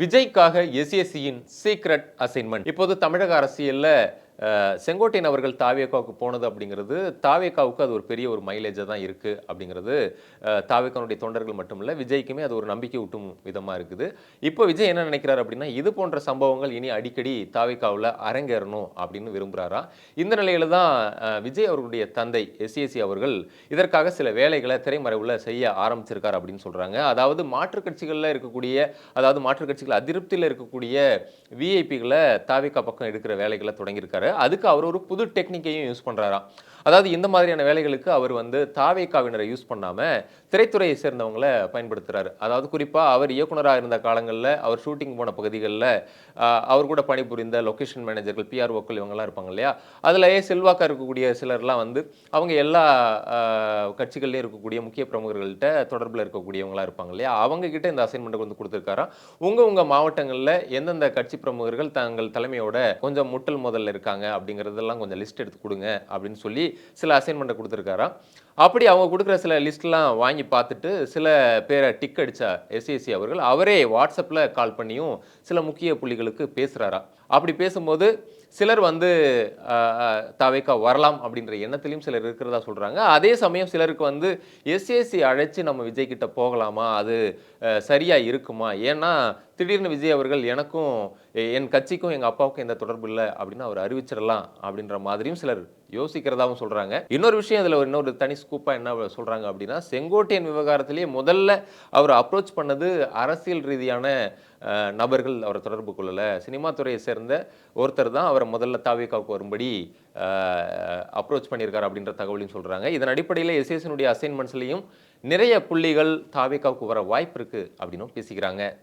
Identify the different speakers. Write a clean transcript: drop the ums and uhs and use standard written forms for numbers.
Speaker 1: விஜய்க்காக எஸ்எஸ்சியின் secret assignment. இப்போது தமிழக அரசியல்ல செங்கோட்டையன் அவர்கள் தாவேகாவுக்கு போனது அப்படிங்கிறது தாவேகாவுக்கு அது ஒரு பெரிய ஒரு மைலேஜா தான் இருக்கு அப்படிங்கிறது தாவேகாவுடைய தொண்டர்கள் மட்டும் இல்ல விஜய்க்குமே அது ஒரு நம்பிக்கை ஊட்டும் விதமா இருக்குது. இப்போ விஜய் என்ன நினைக்கிறார் அப்படின்னா இது போன்ற சம்பவங்கள் இனி அடிக்கடி தாவேகாவுல அரங்கேறணும் அப்படின்னு விரும்புறாரா. இந்த நிலையில தான் விஜய் அவர்களுடைய தந்தை எஸ்ஏசி அவர்கள் இதற்காக சில வேலைகளை திரைமறைவுல செய்ய ஆரம்பிச்சிருக்காரு அப்படின்னு சொல்றாங்க. அதாவது மாற்றுக் கட்சிகள்ல இருக்கக்கூடிய அதாவது மாற்றுக் கட்சிகள் அதிருப்தியில் இருக்கக்கூடிய விஐபிகளை தாவேகா பக்கம் எடுக்கிற வேலைகளை தொடங்கியிருக்காரு. அதுக்கு அவர் ஒரு புது டெக்னிக்கையும் யூஸ் பண்றாராம். அதாவது இந்த மாதிரியான வேலைகளுக்கு அவர் தாவேகாவினரை யூஸ் பண்ணாம திரைத்துறையை சேர்ந்தவங்களை பயன்படுத்துறாரு. அதாவது குறிப்பா அவர் இயக்குனராக இருந்த காலங்களில் அவர் ஷூட்டிங் போன பகுதிகளில் அவர் கூட பணிபுரிந்த லொகேஷன் மேனேஜர்கள் பிஆர்ஓக்கள் இவங்கெல்லாம் இருப்பாங்க இல்லையா, அதுலயே செல்வாக்கா இருக்கக்கூடிய சிலர்லாம் அவங்க எல்லா கட்சிகள்லையும் இருக்கக்கூடிய முக்கிய பிரமுகர்கள்ட்ட தொடர்பில் இருக்கக்கூடியவங்களா இருப்பாங்க இல்லையா, அவங்க கிட்ட இந்த அசைன்மெண்ட் கொடுத்துருக்காராம். உங்க மாவட்டங்களில் எந்தெந்த கட்சி பிரமுகர்கள் தங்கள் தலைமையோட கொஞ்சம் முட்டல் முதல்ல இருக்காங்க அப்படிங்கிறதெல்லாம் கொஞ்சம் லிஸ்ட் எடுத்து கொடுங்க அப்படின்னு சொல்லி சில அசைன்மெண்ட்டை கொடுத்துருக்காராம். அப்படி அவங்க கொடுக்குற சில லிஸ்ட்லாம் வாங்கி பார்த்துட்டு சில பேரை டிக் அடிச்சா எஸ்ஏசி அவர்கள் அவரே வாட்ஸ்அப்பில் கால் பண்ணியும் சில முக்கிய புள்ளிகளுக்கு பேசுகிறாரா. அப்படி பேசும்போது சிலர் தாவேகா வரலாம் அப்படின்ற எண்ணத்திலையும் சிலர் இருக்கிறதா சொல்கிறாங்க. அதே சமயம் சிலருக்கு எஸ்ஏசி அழைச்சி நம்ம விஜய் கிட்ட போகலாமா, அது சரியாக இருக்குமா, ஏன்னா திடீர்னு விஜய் அவர்கள் எனக்கும் என் கட்சிக்கும் எங்கள் அப்பாவுக்கும் எந்த தொடர்பு இல்லை அப்படின்னு அவர் அறிவிச்சிடலாம் அப்படின்ற மாதிரியும் சிலர் யோசிக்கிறதாவும் சொல்கிறாங்க. இன்னொரு விஷயம் இதில் இன்னொரு தனி ஸ்கூப்பாக என்ன சொல்கிறாங்க அப்படின்னா, செங்கோட்டையன் விவகாரத்திலேயே முதல்ல அவர் அப்ரோச் பண்ணது அரசியல் ரீதியான நபர்கள் அவரை தொடர்பு கொள்ளல, சினிமா துறையை சேர்ந்த ஒருத்தர் தான் அவரை முதல்ல தாவேகாவுக்கு வரும்படி அப்ரோச் பண்ணியிருக்காரு அப்படின்ற தகவலையும் சொல்கிறாங்க. இதன் அடிப்படையில் எஸ்எஸ்னுடைய அசைன்மெண்ட்ஸ்லையும் நிறைய புள்ளிகள் தாவேகாவுக்கு வர வாய்ப்பு இருக்கு அப்படின்னும் பேசிக்கிறாங்க.